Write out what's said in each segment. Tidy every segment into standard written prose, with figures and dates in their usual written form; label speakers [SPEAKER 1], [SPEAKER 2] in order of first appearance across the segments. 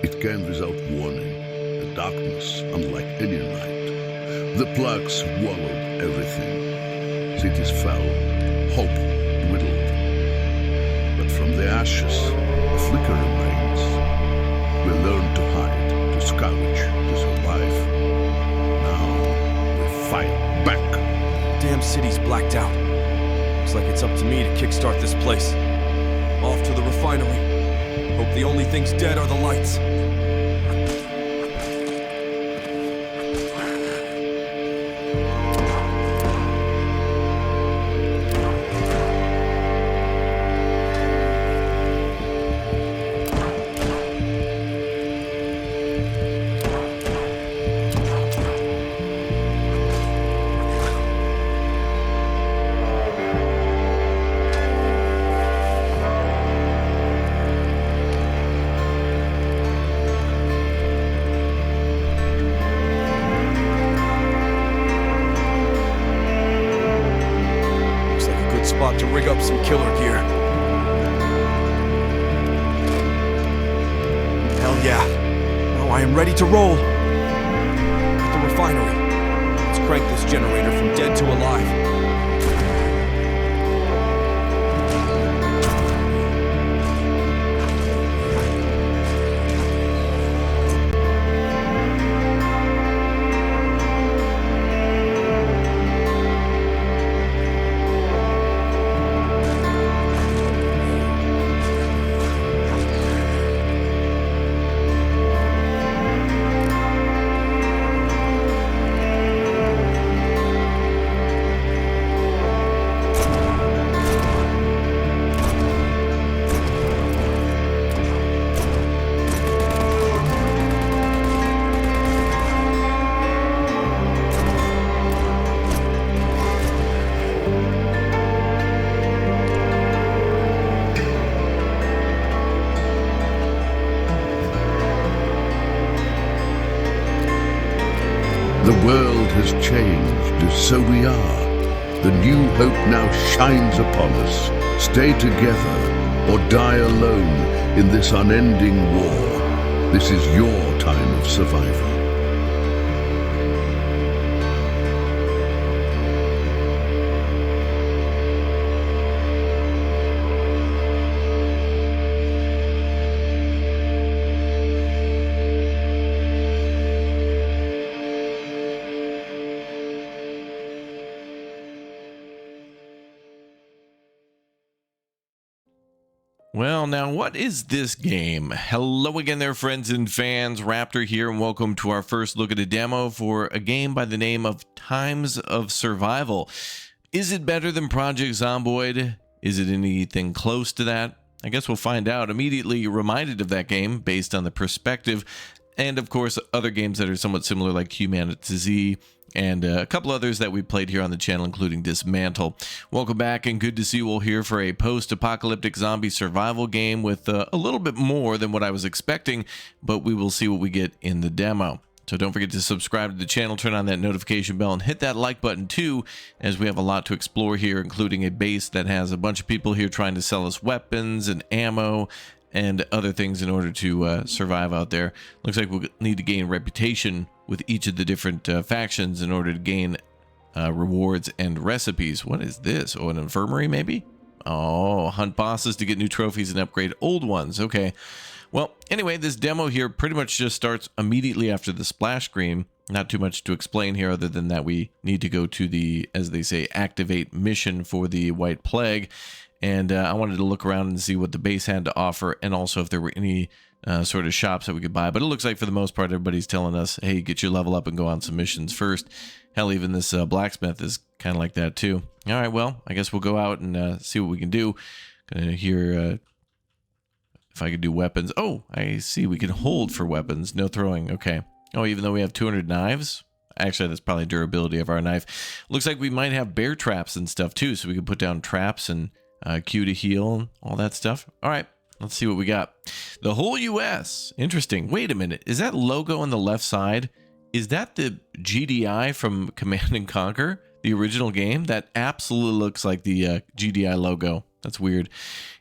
[SPEAKER 1] It came without warning, a darkness unlike any night. The plague swallowed everything. Cities fell, hope dwindled. But from the ashes, a flicker remains. We learned to hide, to scavenge, to survive. Now, we fight back.
[SPEAKER 2] Damn city's blacked out. Looks like it's up to me to kickstart this place. Off to the refinery. Hope the only things dead are the lights. Spot to rig up some killer gear. Hell yeah. Now I am ready to roll. At the refinery. Let's crank this generator from dead to alive.
[SPEAKER 1] The world has changed, so we are. The new hope now shines upon us. Stay together or die alone in this unending war. This is your time of survival.
[SPEAKER 3] Well, now, what is this game? Hello again there, friends and fans. Raptor here, and welcome to our first look at a demo for a game by the name of Times of Survival. Is it better than Project Zomboid? Is it anything close to that? I guess we'll find out. Immediately reminded of that game based on the perspective, and of course, other games that are somewhat similar like Humanity Z, and a couple others that we played here on the channel, including Dismantle. Welcome back, and good to see you all here for a post-apocalyptic zombie survival game with a little bit more than what I was expecting, but we will see what we get in the demo. So don't forget to subscribe to the channel, turn on that notification bell, and hit that like button too, as we have a lot to explore here, including a base that has a bunch of people here trying to sell us weapons and ammo and other things in order to survive out there. Looks like we'll need to gain reputation with each of the different factions in order to gain rewards and recipes. What is this? Oh, an infirmary maybe? Oh, hunt bosses to get new trophies and upgrade old ones. Okay. Well, anyway, this demo here pretty much just starts immediately after the splash screen. Not too much to explain here other than that we need to go to the, as they say, activate mission for the White Plague. And I wanted to look around and see what the base had to offer, and also if there were any sort of shops that we could buy. But it looks like for the most part, everybody's telling us, hey, get your level up and go on some missions first. Hell, even this blacksmith is kind of like that too. All right, well, I guess we'll go out and see what we can do. Gonna hear if I could do weapons. Oh, I see we can hold for weapons. No throwing. Okay. Oh, even though we have 200 knives? Actually, that's probably durability of our knife. Looks like we might have bear traps and stuff too, so we can put down traps and Q to heal and all that stuff. All right, let's see what we got. The whole US. Interesting. Wait a minute. Is that logo on the left side? Is that the GDI from Command and Conquer, the original game? That absolutely looks like the GDI logo. That's weird.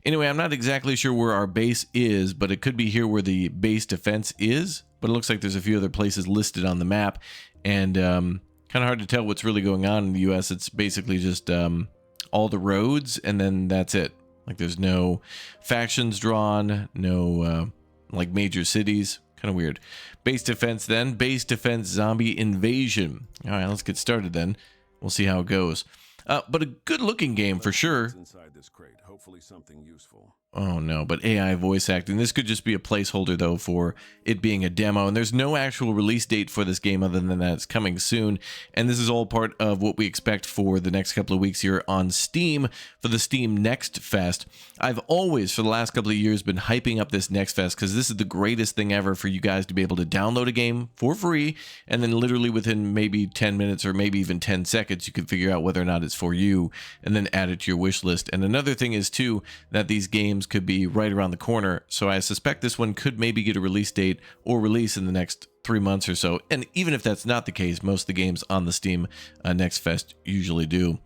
[SPEAKER 3] Anyway, I'm not exactly sure where our base is, but it could be here where the base defense is. But it looks like there's a few other places listed on the map. And kind of hard to tell what's really going on in the U.S. It's basically just all the roads, and then that's it. Like there's no factions drawn, no like major cities. Kind of weird. Base defense then. Base defense zombie invasion. All right, let's get started then. We'll see how it goes. But a good-looking game for sure.
[SPEAKER 4] Inside this crate, hopefully something useful.
[SPEAKER 3] Oh no, but AI voice acting. This could just be a placeholder though for it being a demo, and there's no actual release date for this game other than that it's coming soon. And this is all part of what we expect for the next couple of weeks here on Steam for the Steam Next Fest. I've always, for the last couple of years, been hyping up this Next Fest because this is the greatest thing ever for you guys to be able to download a game for free, and then literally within maybe 10 minutes or maybe even 10 seconds, you can figure out whether or not it's for you, and then add it to your wish list. And another thing is too that these games could be right around the corner, so I suspect this one could maybe get a release date or release in the next 3 months or so. And even if that's not the case, most of the games on the Steam Next Fest usually do.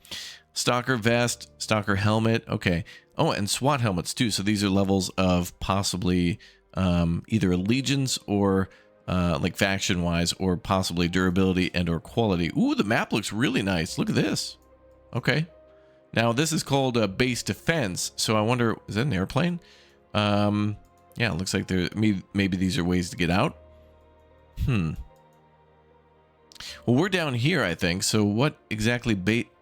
[SPEAKER 3] Stalker vest, stalker helmet, okay. Oh, and SWAT helmets too. So these are levels of possibly either allegiance or like faction wise, or possibly durability and or quality. Ooh, the map looks really nice. Look at this. Okay. Now, this is called base defense, so I wonder, is that an airplane? Yeah, it looks like there. Maybe these are ways to get out. Well, we're down here, I think. So what exactly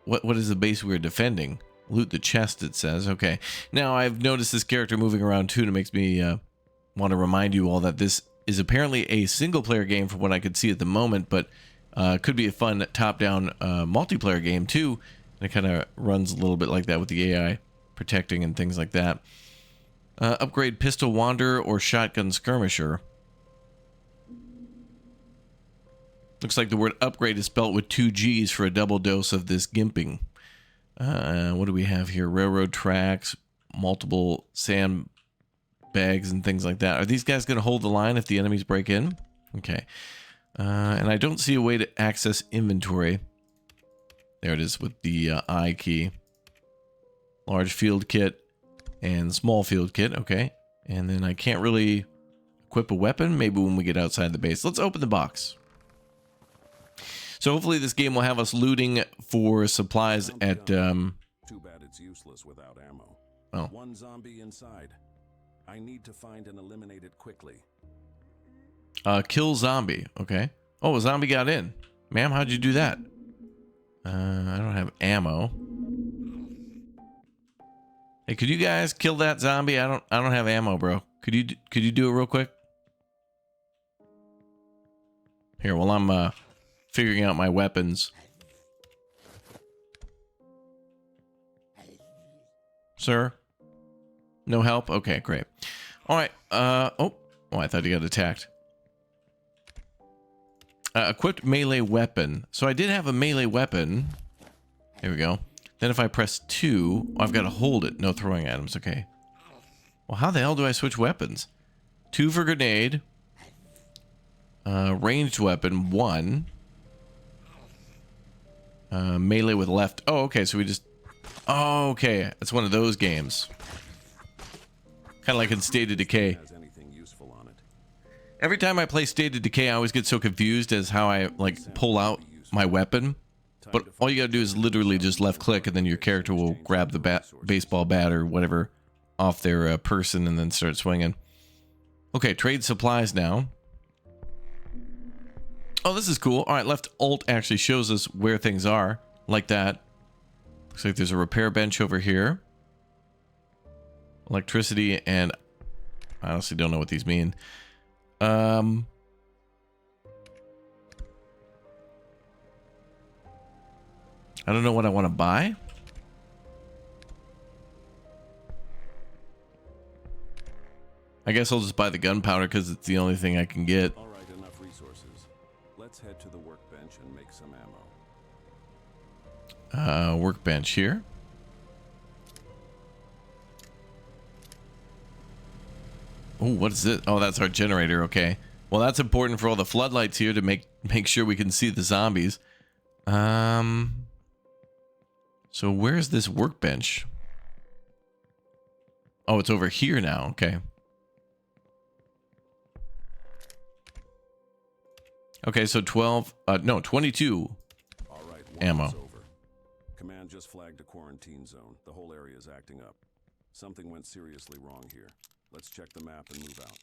[SPEAKER 3] what is the base we're defending? Loot the chest, it says. Okay. Now, I've noticed this character moving around too, and it makes me want to remind you all that this is apparently a single-player game from what I could see at the moment, but could be a fun top-down multiplayer game too. And it kind of runs a little bit like that with the AI protecting and things like that. Upgrade pistol wanderer or shotgun skirmisher. Looks like the word upgrade is spelt with 2 G's for a double dose of this gimping. What do we have here? Railroad tracks, multiple sand bags and things like that. Are these guys going to hold the line if the enemies break in? Okay. And I don't see a way to access inventory. There it is with the I key. Large field kit and small field kit. Okay. And then I can't really equip a weapon. Maybe when we get outside the base. Let's open the box. So hopefully this game will have us looting for supplies at...
[SPEAKER 4] Too bad it's useless without ammo.
[SPEAKER 3] Oh.
[SPEAKER 4] One zombie inside. I need to find and eliminate it quickly.
[SPEAKER 3] Kill zombie. Okay. Oh, a zombie got in. Ma'am, how'd you do that? I don't have ammo. Hey, could you guys kill that zombie? I don't have ammo, bro. Could you do it real quick? Here, while I'm figuring out my weapons. Sir? No help? Okay, great. All right. Oh, I thought he got attacked. Equipped melee weapon. So I did have a melee weapon. There we go. Then if I press 2, I've got to hold it. No throwing items. Okay. Well, how the hell do I switch weapons? 2 for grenade. Ranged weapon, 1. Melee with left. Oh, okay. So we just... Oh, okay. It's one of those games. Kind of like in State of Decay. Every time I play State of Decay, I always get so confused as how I, like, pull out my weapon. But all you gotta do is literally just left click, and then your character will grab the baseball bat or whatever off their person and then start swinging. Okay, trade supplies now. Oh, this is cool. All right, left alt actually shows us where things are, like that. Looks like there's a repair bench over here. Electricity, and I honestly don't know what these mean. I don't know what I want to buy. I guess I'll just buy the gunpowder because it's the only thing I can get.
[SPEAKER 4] All right, enough resources. Let's head to the workbench and make some ammo.
[SPEAKER 3] Workbench here. Oh, what is it? Oh, that's our generator. Okay. Well, that's important for all the floodlights here to make sure we can see the zombies. So where's this workbench? Oh, it's over here now. Okay. Okay, so 12, no, 22
[SPEAKER 4] All right,
[SPEAKER 3] ammo.
[SPEAKER 4] warning's over. Command just flagged a quarantine zone. The whole area is acting up. Something went seriously wrong here. Let's check the map and move out.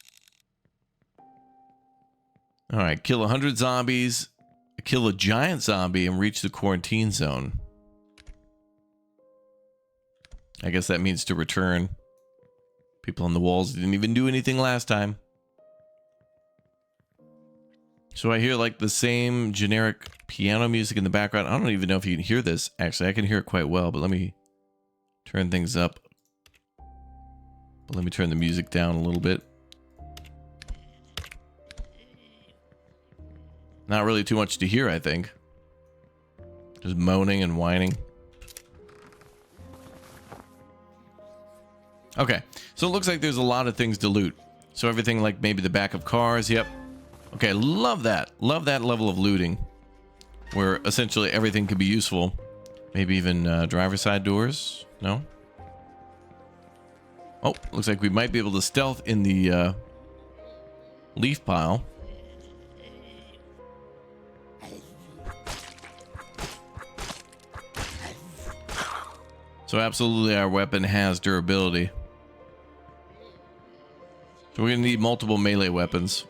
[SPEAKER 3] All right, kill 100 zombies, kill a giant zombie, and reach the quarantine zone. I guess that means to return. People on the walls didn't even do anything last time. So I hear like the same generic piano music in the background. I don't even know if you can hear this. Actually, I can hear it quite well, but let me turn things up. But let me turn the music down a little bit. Not really too much to hear, I think. Just moaning and whining. Okay, so it looks like there's a lot of things to loot. So everything like maybe the back of cars, yep. Okay, love that. Love that level of looting. Where essentially everything could be useful. Maybe even driver's side doors? No? Oh, looks like we might be able to stealth in the leaf pile. So absolutely our weapon has durability. So we're going to need multiple melee weapons.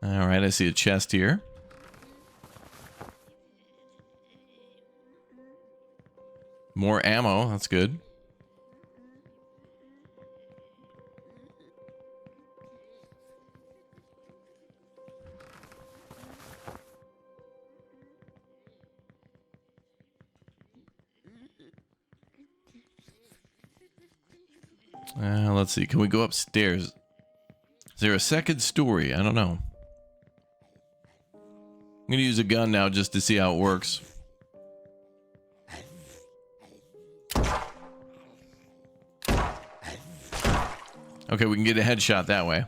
[SPEAKER 3] Alright, I see a chest here. More ammo, that's good. Let's see, can we go upstairs? Is there a second story? I don't know. I'm gonna use a gun now just to see how it works. Okay, we can get a headshot that way.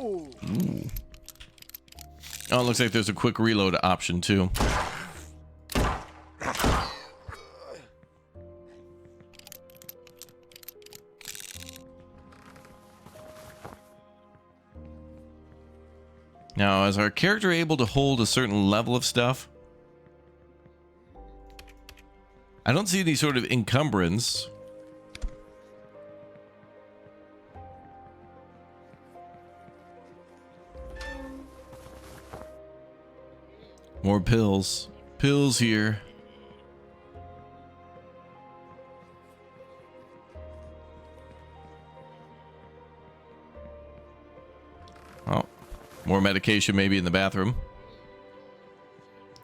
[SPEAKER 3] Ooh. Oh, it looks like there's a quick reload option too. Now, is our character able to hold a certain level of stuff? I don't see any sort of encumbrance. More pills. Pills here. Oh. More medication maybe in the bathroom.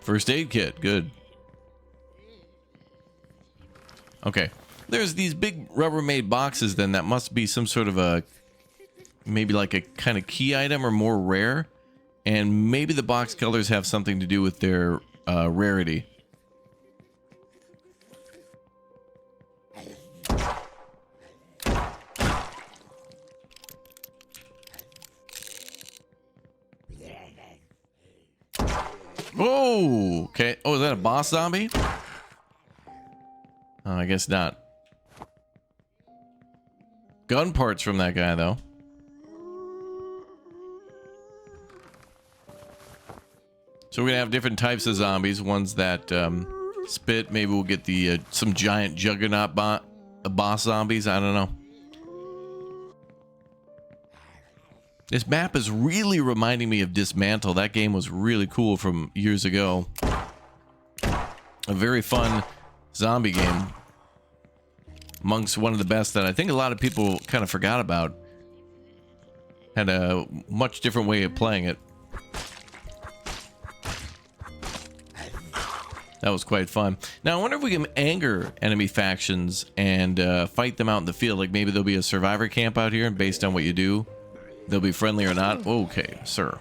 [SPEAKER 3] First aid kit, good. Okay. There's these big Rubbermaid boxes then that must be some sort of a, maybe like a kind of key item or more rare. And maybe the box colors have something to do with their rarity. Oh, okay. Oh, is that a boss zombie? Oh, I guess not. Gun parts from that guy, though. So we're gonna have different types of zombies. Ones that spit. Maybe we'll get the some giant juggernaut boss zombies. I don't know. This map is really reminding me of Dismantle. That game was really cool from years ago. A very fun zombie game. Amongst one of the best that I think a lot of people kind of forgot about. Had a much different way of playing it. That was quite fun. Now, I wonder if we can anger enemy factions and fight them out in the field. Like maybe there'll be a survivor camp out here, and based on what you do, they'll be friendly or not. Okay, sir.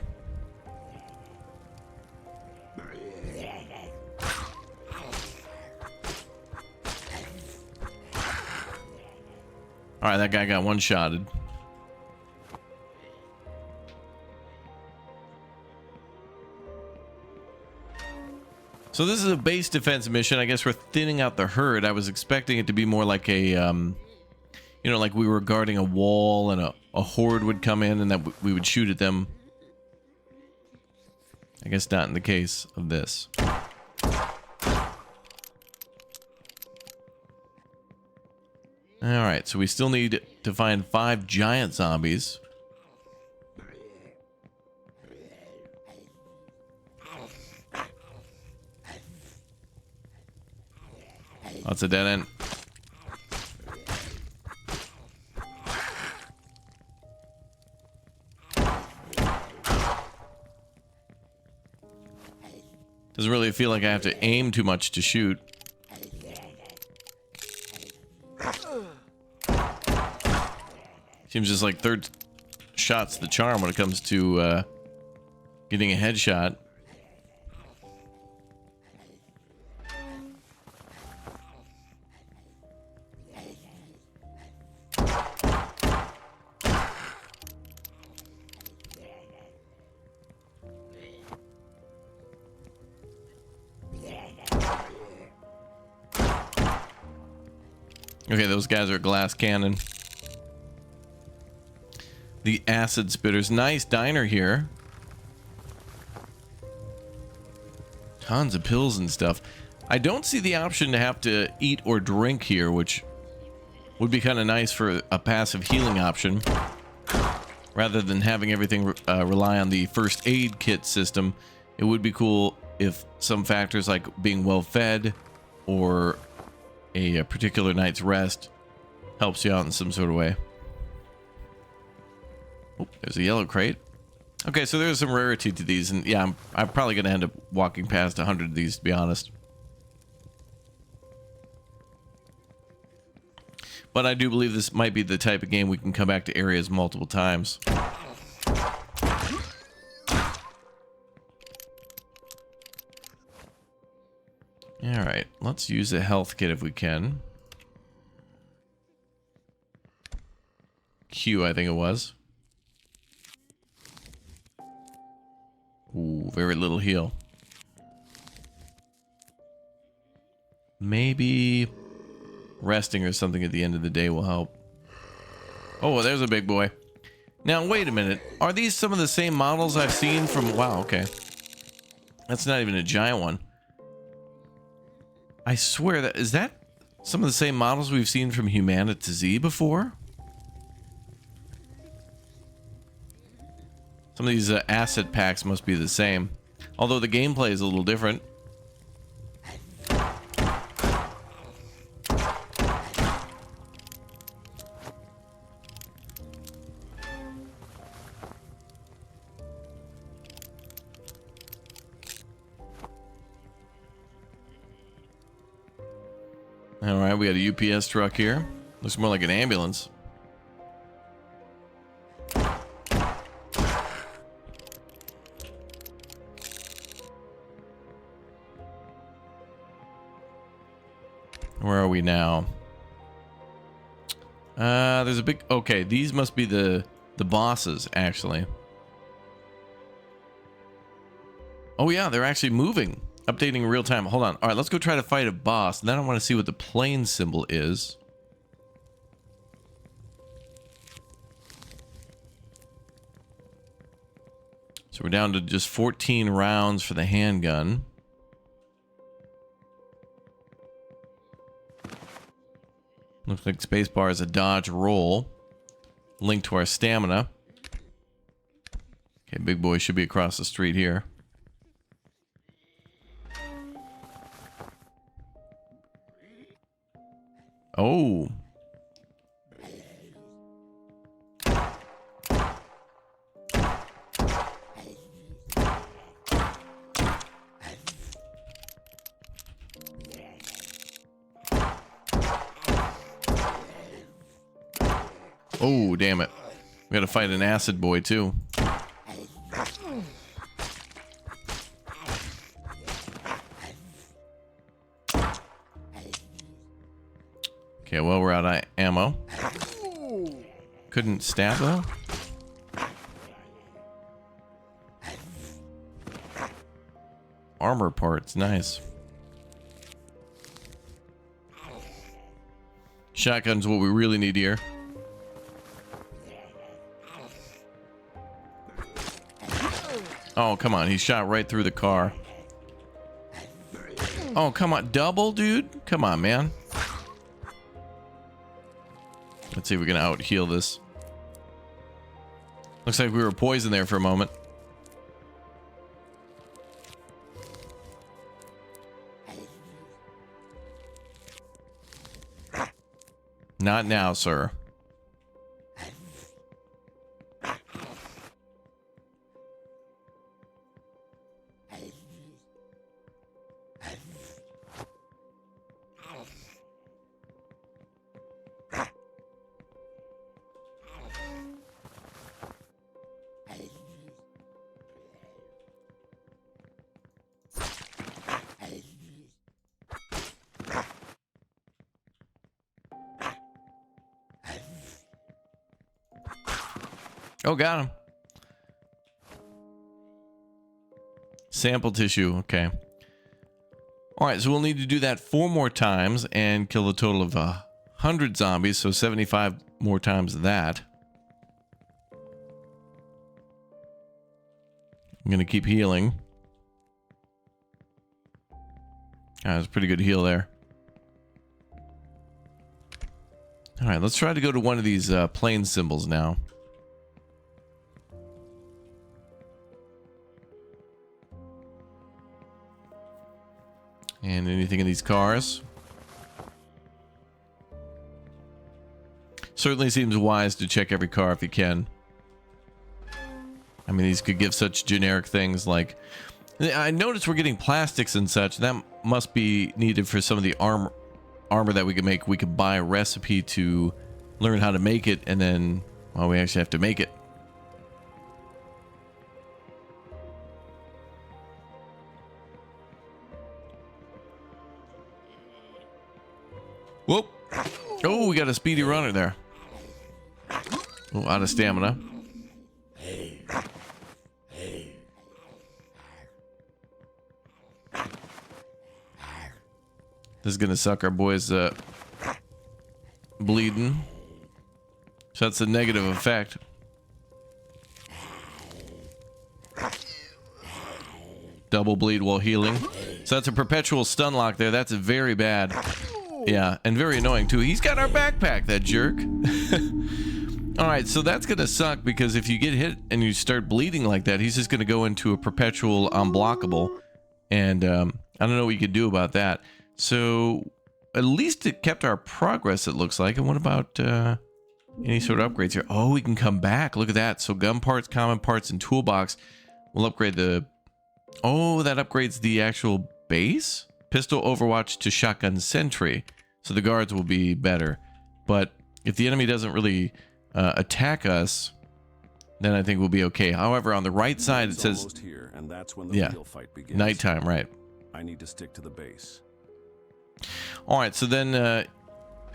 [SPEAKER 3] All right, that guy got one-shotted. So this is a base defense mission. I guess we're thinning out the herd. I was expecting it to be more like a, you know, like we were guarding a wall and a horde would come in and that we would shoot at them. I guess not in the case of this. Alright, so we still need to find 5 giant zombies. That's a dead end. Doesn't really feel like I have to aim too much to shoot. Seems just like third shot's the charm when it comes to getting a headshot. Okay, those guys are glass cannon. The acid spitters. Nice diner here. Tons of pills and stuff. I don't see the option to have to eat or drink here, which would be kind of nice for a passive healing option. Rather than having everything rely on the first aid kit system, it would be cool if some factors like being well fed or a particular night's rest helps you out in some sort of way. Oh, there's a yellow crate. Okay, so there's some rarity to these, and yeah, I'm probably going to end up walking past 100 of these, to be honest. But I do believe this might be the type of game we can come back to areas multiple times. Alright, let's use a health kit if we can. Q, I think it was. Ooh, very little heal. Maybe resting or something at the end of the day will help. Oh, well, there's a big boy. Now, wait a minute. Are these some of the same models I've seen from... Wow, okay. That's not even a giant one. I swear that... Is that some of the same models we've seen from Humana to Z before? Some of these asset packs must be the same. Although the gameplay is a little different. Alright, we got a UPS truck here. Looks more like an ambulance. Where are we now? There's a big... Okay, these must be the bosses, actually. Oh yeah, they're actually moving. Updating in real time. Hold on. Alright, let's go try to fight a boss. And then I want to see what the plane symbol is. So we're down to just 14 rounds for the handgun. Looks like spacebar is a dodge roll. Linked to our stamina. Okay, big boy should be across the street here. Oh. Oh, damn it. We gotta fight an acid boy, too. Okay, well, we're out of ammo. Couldn't stab though? Armor parts, nice. Shotgun's what we really need here. Oh, come on. He shot right through the car. Oh, come on. Double, dude? Come on, man. Let's see if we can out-heal this. Looks like we were poisoned there for a moment. Not now, sir. Oh, got him. Sample tissue. Okay. All right, so we'll need to do that 4 more times and kill a total of 100 zombies, so 75 more times that. I'm going to keep healing. That was a pretty good heal there. All right, let's try to go to one of these plane symbols now. And anything in these cars? Certainly seems wise to check every car if you can. I mean, these could give such generic things like... I noticed we're getting plastics and such. That must be needed for some of the armor that we could make. We could buy a recipe to learn how to make it, and then, well, we actually have to make it. Whoop. Oh, we got a speedy runner there. Oh, out of stamina. This is gonna suck. Our boys bleeding. So that's a negative effect. Double bleed while healing. So that's a perpetual stun lock there. That's very bad. Yeah, and very annoying too. He's got our backpack, that jerk. Alright, so that's gonna suck because if you get hit and you start bleeding like that, he's just gonna go into a perpetual unblockable. And I don't know what you can do about that. So at least it kept our progress, it looks like. And what about any sort of upgrades here? Oh, we can come back. Look at that. So gun parts, common parts, and toolbox. We'll upgrade the... Oh, that upgrades the actual base? Pistol Overwatch to Shotgun Sentry. So the guards will be better. But if the enemy doesn't really attack us, then I think we'll be okay. However, on the right side it says...
[SPEAKER 4] Almost here, and that's when the real fight begins.
[SPEAKER 3] Nighttime, right.
[SPEAKER 4] I need to stick to the base.
[SPEAKER 3] Alright, so then...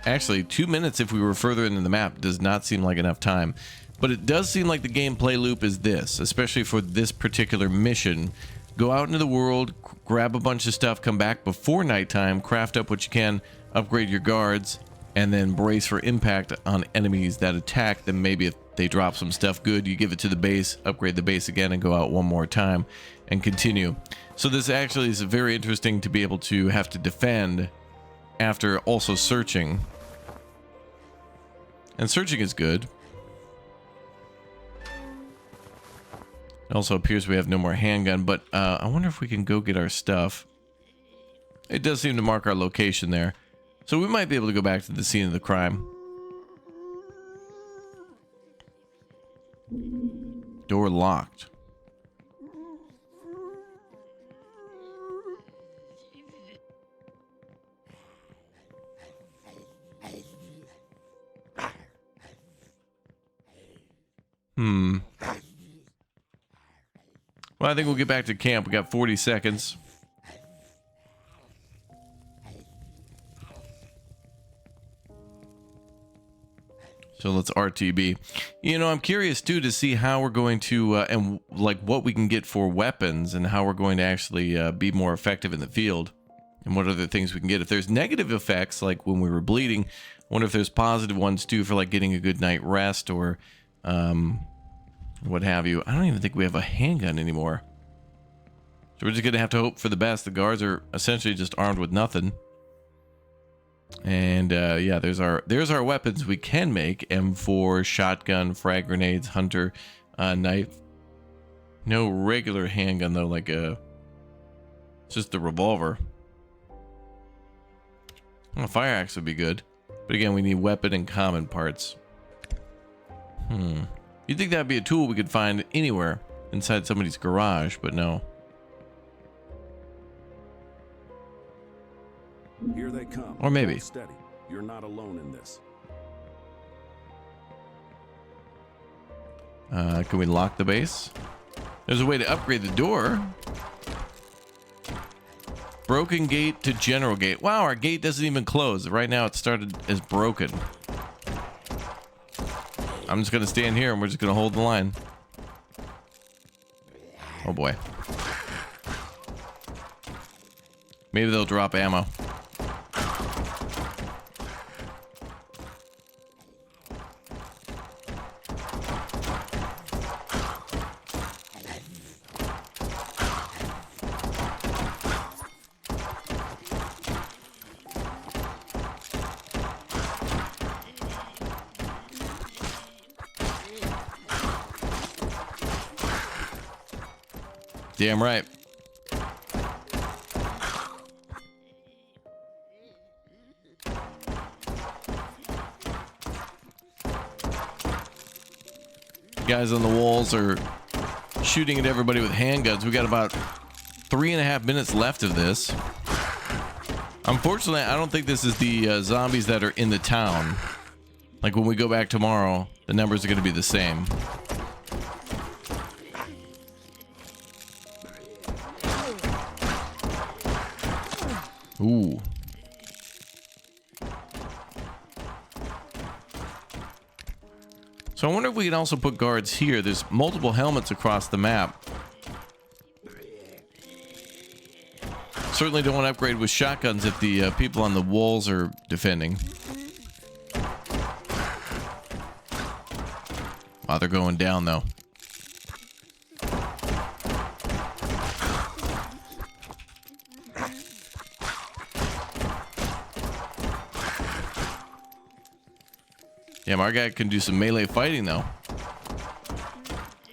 [SPEAKER 3] actually, 2 minutes if we were further into the map does not seem like enough time. But it does seem like the gameplay loop is this, especially for this particular mission. Go out into the world, grab a bunch of stuff, come back before nighttime, craft up what you can, upgrade your guards, and then brace for impact on enemies that attack. Then maybe if they drop some stuff good, you give it to the base, upgrade the base again, and go out one more time and continue. So this actually is very interesting to be able to have to defend after also searching. And searching is good. It also appears we have no more handgun, but I wonder if we can go get our stuff. It does seem to mark our location there. So we might be able to go back to the scene of the crime. Door locked. Well, I think we'll get back to camp. We got 40 seconds. So So let's RTB. You know, I'm curious too to see how we're going to and like what we can get for weapons and how we're going to actually be more effective in the field, and what other things we can get. If there's negative effects like when we were bleeding, I wonder if there's positive ones too for like getting a good night rest or what have you. I don't even think we have a handgun anymore, so we're just gonna have to hope for the best. The guards are essentially just armed with nothing. And yeah, there's our weapons we can make: M4, shotgun, frag grenades, hunter, knife. No regular handgun though, like it's just the revolver. Well, a fire axe would be good, but again, we need weapon and common parts. You'd think that'd be a tool we could find anywhere inside somebody's garage, but no.
[SPEAKER 4] Here they come.
[SPEAKER 3] Or maybe.
[SPEAKER 4] Hold steady. You're not alone in this.
[SPEAKER 3] Can we lock the base? There's a way to upgrade the door. Broken gate to general gate. Wow, our gate doesn't even close. Right now it started as broken. I'm just gonna stand here and we're just gonna hold the line. Oh boy. Maybe they'll drop ammo. Damn right. Guys on the walls are shooting at everybody with handguns. We got about 3.5 minutes left of this. Unfortunately, I don't think this is the zombies that are in the town. Like when we go back tomorrow, the numbers are going to be the same. Ooh. So I wonder if we can also put guards here. There's multiple helmets across the map. Certainly don't want to upgrade with shotguns if the people on the walls are defending. Wow, they're going down though. Damn, our guy can do some melee fighting though.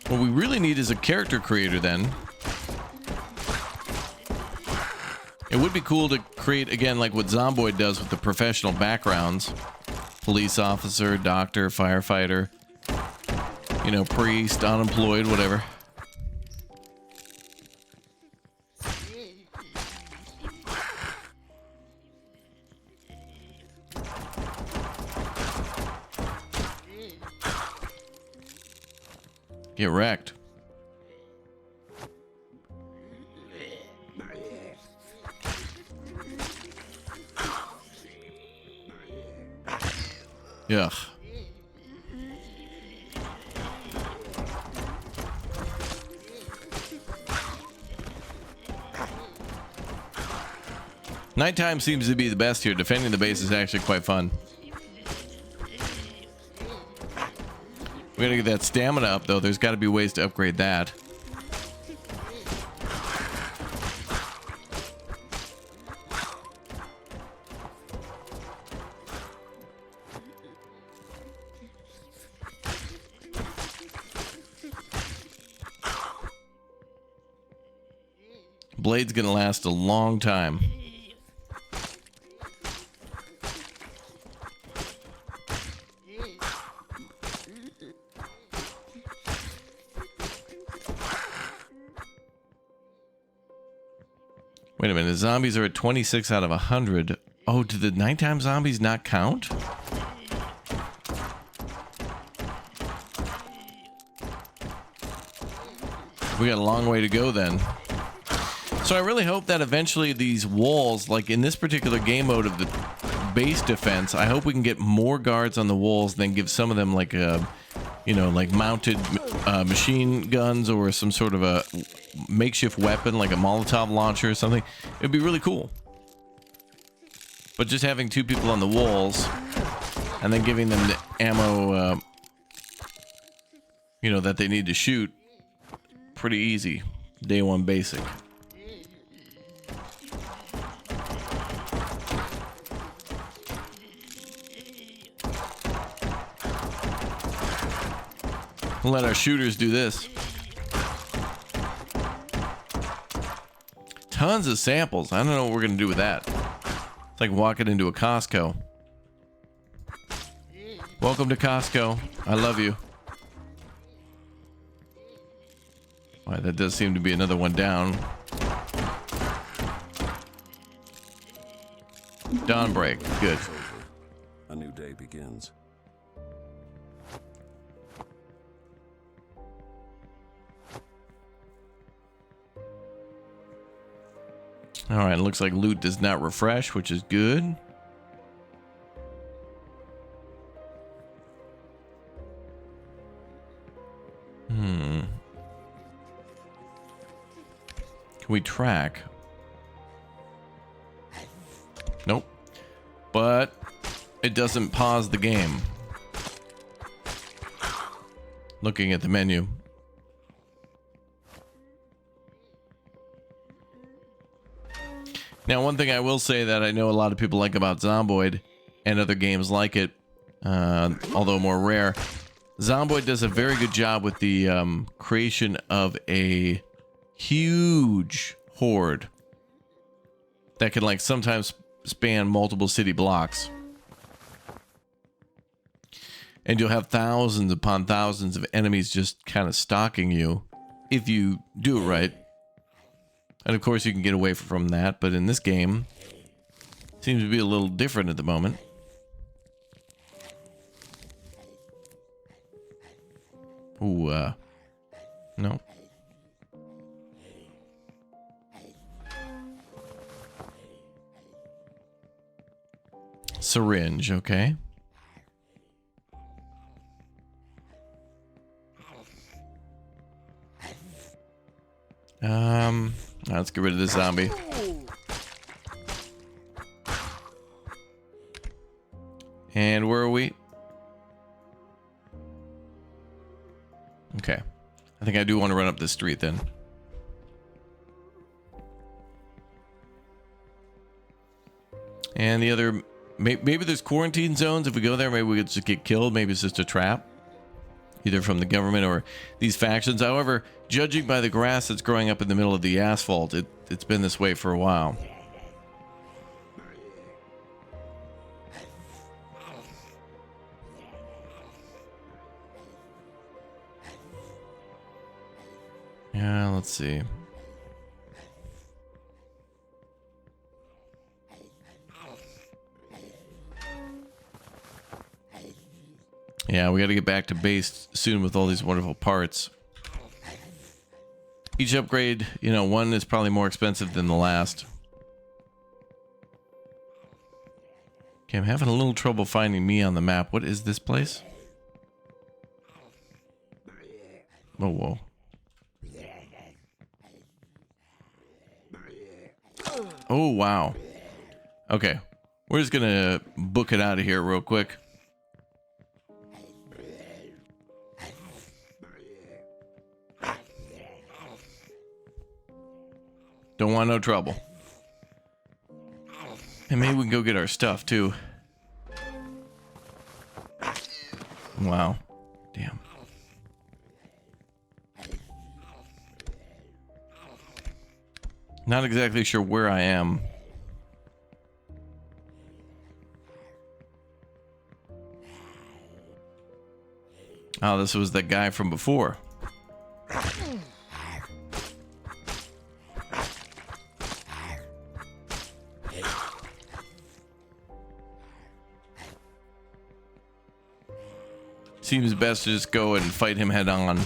[SPEAKER 3] What we really need is a character creator then. It would be cool to create, again, like what ZOMBOID does with the professional backgrounds. Police officer, doctor, firefighter, you know, priest, unemployed, whatever. Get wrecked. Ugh. Nighttime seems to be the best here. Defending the base is actually quite fun. We gotta get that stamina up though. There's gotta be ways to upgrade that. Blade's gonna last a long time. Wait a minute, the zombies are at 26 out of 100. Oh, do the nighttime zombies not count? We got a long way to go then. So I really hope that eventually these walls, like in this particular game mode of the base defense. I hope we can get more guards on the walls and then give some of them like a, you know, like mounted machine guns or some sort of a makeshift weapon like a Molotov launcher or something. It'd be really cool. But just having 2 people on the walls and then giving them the ammo, you know, that they need to shoot, pretty easy. Day 1 basic. We'll let our shooters do this. Tons of samples. I don't know what we're gonna do with that. It's like walking into a Costco. Welcome to Costco. I love you. All right, that does seem to be another one down. Dawnbreak. Good.
[SPEAKER 4] A new day begins.
[SPEAKER 3] All right, looks like loot does not refresh, which is good. Can we track? Nope. But it doesn't pause the game. Looking at the menu. Now, one thing I will say that I know a lot of people like about Zomboid and other games like it, although more rare, Zomboid does a very good job with the creation of a huge horde that can like sometimes span multiple city blocks. And you'll have thousands upon thousands of enemies just kind of stalking you if you do it right. And of course you can get away from that, but in this game, it seems to be a little different at the moment. Ooh, no. Syringe, okay. Let's get rid of this zombie. And where are we? Okay. I think I do want to run up this street then. And the other... Maybe there's quarantine zones. If we go there, maybe we could just get killed. Maybe it's just a trap. Either from the government or these factions. However, judging by the grass that's growing up in the middle of the asphalt, it's been this way for a while. Yeah, let's see. Yeah, we got to get back to base soon with all these wonderful parts. Each upgrade, you know, one is probably more expensive than the last. Okay, I'm having a little trouble finding me on the map. What is this place? Oh, whoa. Oh, wow. Okay, we're just gonna book it out of here real quick. Don't want no trouble. And maybe we can go get our stuff too. Wow. Damn. Not exactly sure where I am. Oh, this was the guy from before. Seems best to just go and fight him head on.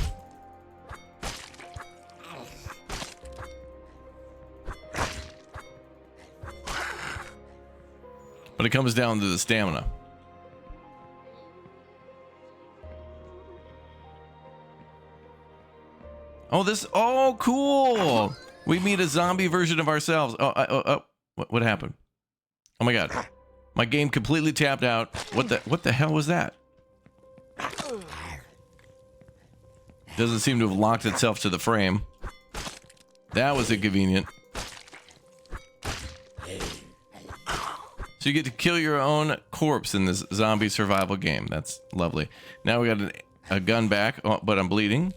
[SPEAKER 3] But it comes down to the stamina. Oh, this. Oh, cool. We meet a zombie version of ourselves. Oh, what happened? Oh my god. My game completely tapped out. What the hell was that? Doesn't seem to have locked itself to the frame. That was inconvenient. So you get to kill your own corpse in this zombie survival game. That's lovely. Now we got a gun back, but I'm bleeding.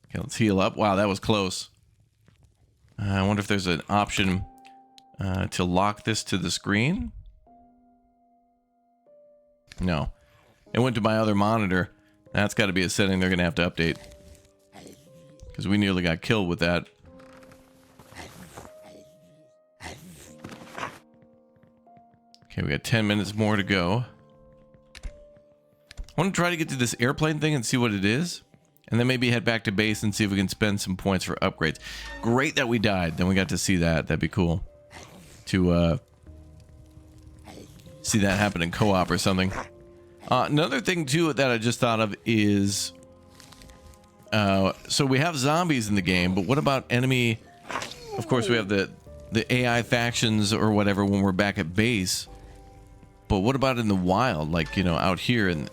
[SPEAKER 3] Okay, let's heal up. Wow, that was close. I wonder if there's an option to lock this to the screen. No. It went to my other monitor. That's got to be a setting they're going to have to update. Because we nearly got killed with that. Okay, we got 10 minutes more to go. I want to try to get to this airplane thing and see what it is. And then maybe head back to base and see if we can spend some points for upgrades. Great that we died. Then we got to see that. That'd be cool. To see that happen in co-op or something. Another thing too that I just thought of is... so we have zombies in the game, but what about enemy... Of course, we have the AI factions or whatever when we're back at base. But what about in the wild? Like, you know, out here in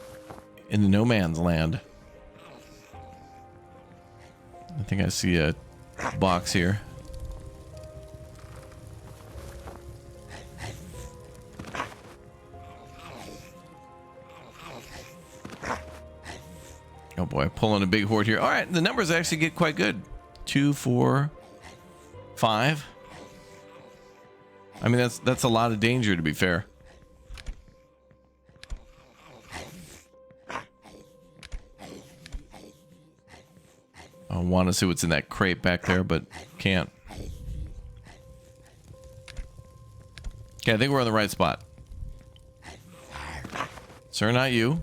[SPEAKER 3] the no man's land. I think I see a box here. Oh boy, pulling a big horde here. All right, the numbers actually get quite good. 2, 4, 5. I mean, that's a lot of danger, to be fair. I want to see what's in that crate back there, but can't. Okay, I think we're on the right spot. Sir, not you.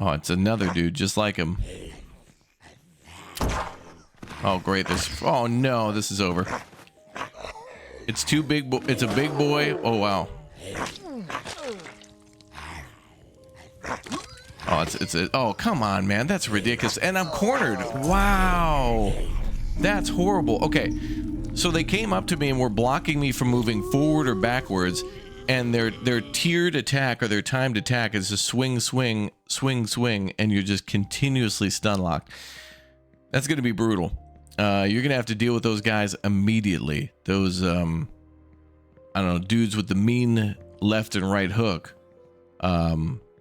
[SPEAKER 3] Oh, it's another dude just like him. Oh, great. Oh, no, this is over. It's too big. It's a big boy. Oh, wow. Oh, oh, come on, man. That's ridiculous. And I'm cornered. Wow. That's horrible. Okay. So they came up to me and were blocking me from moving forward or backwards. And their tiered attack or their timed attack is a swing, swing, swing, swing. And you're just continuously stun locked. That's going to be brutal. You're going to have to deal with those guys immediately. Those, I don't know, dudes with the mean left and right hook.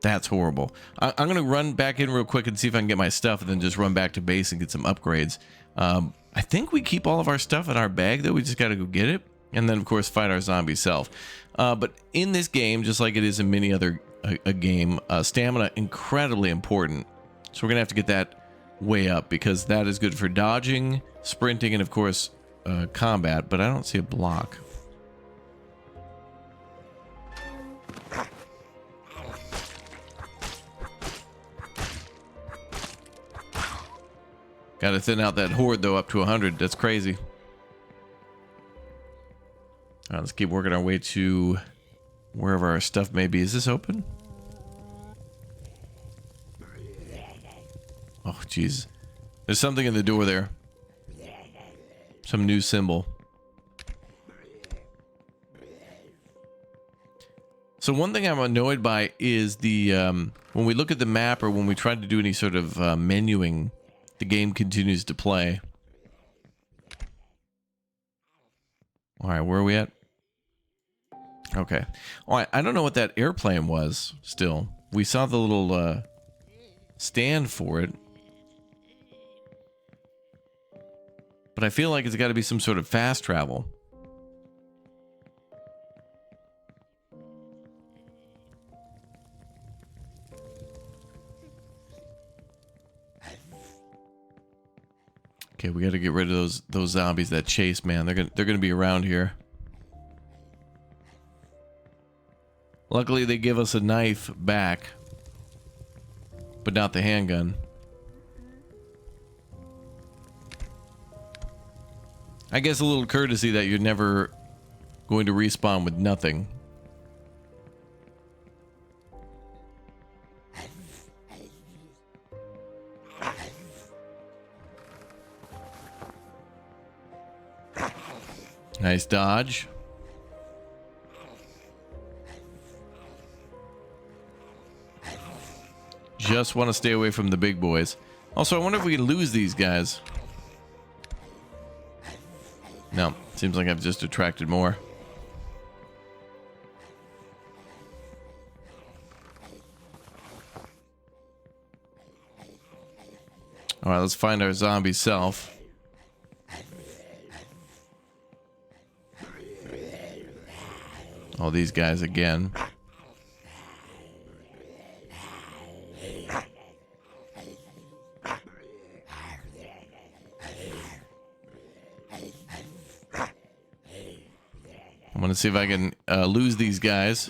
[SPEAKER 3] That's horrible. I'm going to run back in real quick and see if I can get my stuff and then just run back to base and get some upgrades. I think we keep all of our stuff in our bag, though. We just got to go get it. And then, of course, fight our zombie self. But in this game, just like it is in many other game, stamina incredibly important. So we're going to have to get that way up because that is good for dodging, sprinting, and, of course, combat. But I don't see a block. Got to thin out that horde, though, up to 100. That's crazy. All right, let's keep working our way to wherever our stuff may be. Is this open? Oh, jeez. There's something in the door there. Some new symbol. So one thing I'm annoyed by is the when we look at the map or when we try to do any sort of menuing, the game continues to play. All right, where are we at? Okay. All right, I don't know what that airplane was still. We saw the little stand for it. But I feel like it's got to be some sort of fast travel. Okay, we got to get rid of those zombies that chase, man. They're gonna be around here. Luckily, they give us a knife back. but not the handgun. I guess a little courtesy that you're never going to respawn with nothing. Nice dodge. Just want to stay away from the big boys. Also, I wonder if we can lose these guys. No, seems like I've just attracted more. All right, let's find our zombie self. All these guys again. I'm gonna see if I can lose these guys.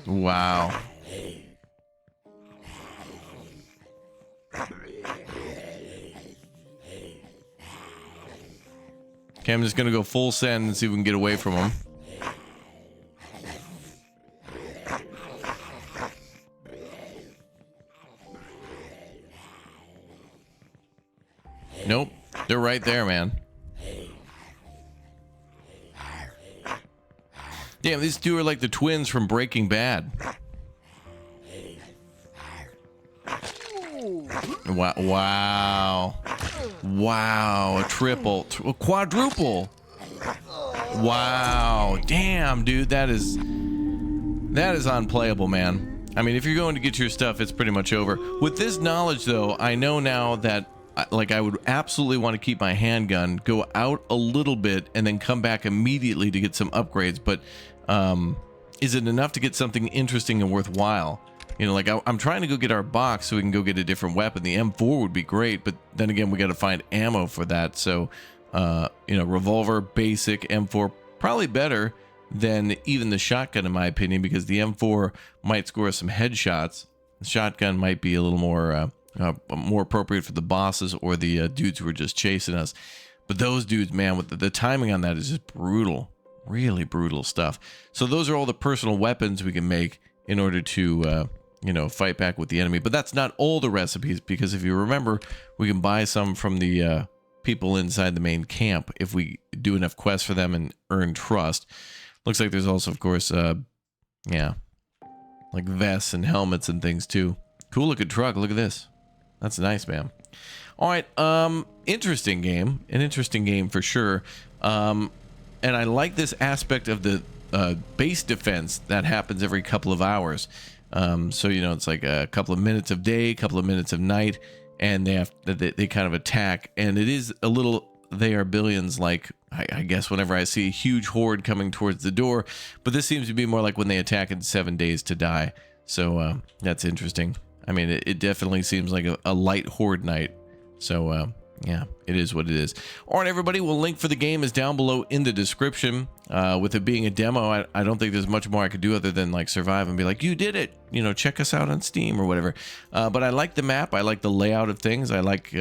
[SPEAKER 3] Wow. Okay, I'm just gonna go full send and see if we can get away from them. Nope, they're right there, man. Damn, these two are like the twins from Breaking Bad. Wow, wow, wow, a triple, a quadruple. Wow, damn, dude, that is unplayable, man. I mean, if you're going to get your stuff, it's pretty much over. With this knowledge, though, I know now that like I would absolutely want to keep my handgun, go out a little bit, and then come back immediately to get some upgrades. But is it enough to get something interesting and worthwhile? You know, like I'm trying to go get our box so we can go get a different weapon. The M4 would be great, but then again, we got to find ammo for that. So, you know, revolver, basic, M4, probably better than even the shotgun in my opinion, because the M4 might score some headshots. The shotgun might be a little more appropriate for the bosses or the dudes who are just chasing us. But those dudes, man, with the timing on that is just brutal. Really brutal stuff. So those are all the personal weapons we can make in order to, you know, fight back with the enemy. But that's not all the recipes, because if you remember, we can buy some from the people inside the main camp if we do enough quests for them and earn trust. Looks like there's also, of course, yeah, like vests and helmets and things too. Cool looking truck. Look at this. That's nice, man. All right, interesting game. An interesting game for sure. And I like this aspect of the base defense that happens every couple of hours. So, you know, it's like a couple of minutes of day, a couple of minutes of night, and they kind of attack. And it is a little, they are billions, like, I guess whenever I see a huge horde coming towards the door. But this seems to be more like when they attack in 7 days to die. So that's interesting. I mean, it definitely seems like a light horde night. So, yeah, it is what it is. All right, everybody. Well, link for the game is down below in the description. With it being a demo, I don't think there's much more I could do other than like survive and be like, you did it. You know, check us out on Steam or whatever. But I like the map. I like the layout of things. I like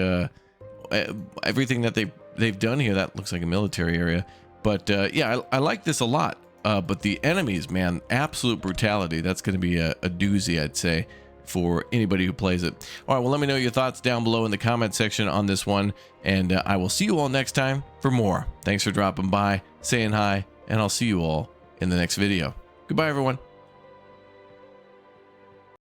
[SPEAKER 3] everything that they've done here. That looks like a military area. But yeah, I like this a lot. But the enemies, man, absolute brutality. That's going to be a doozy, I'd say, for anybody who plays it. All right, well, let me know your thoughts down below in the comment section on this one, and I will see you all next time for more. Thanks for dropping by, saying hi, and I'll see you all in the next video. Goodbye, everyone.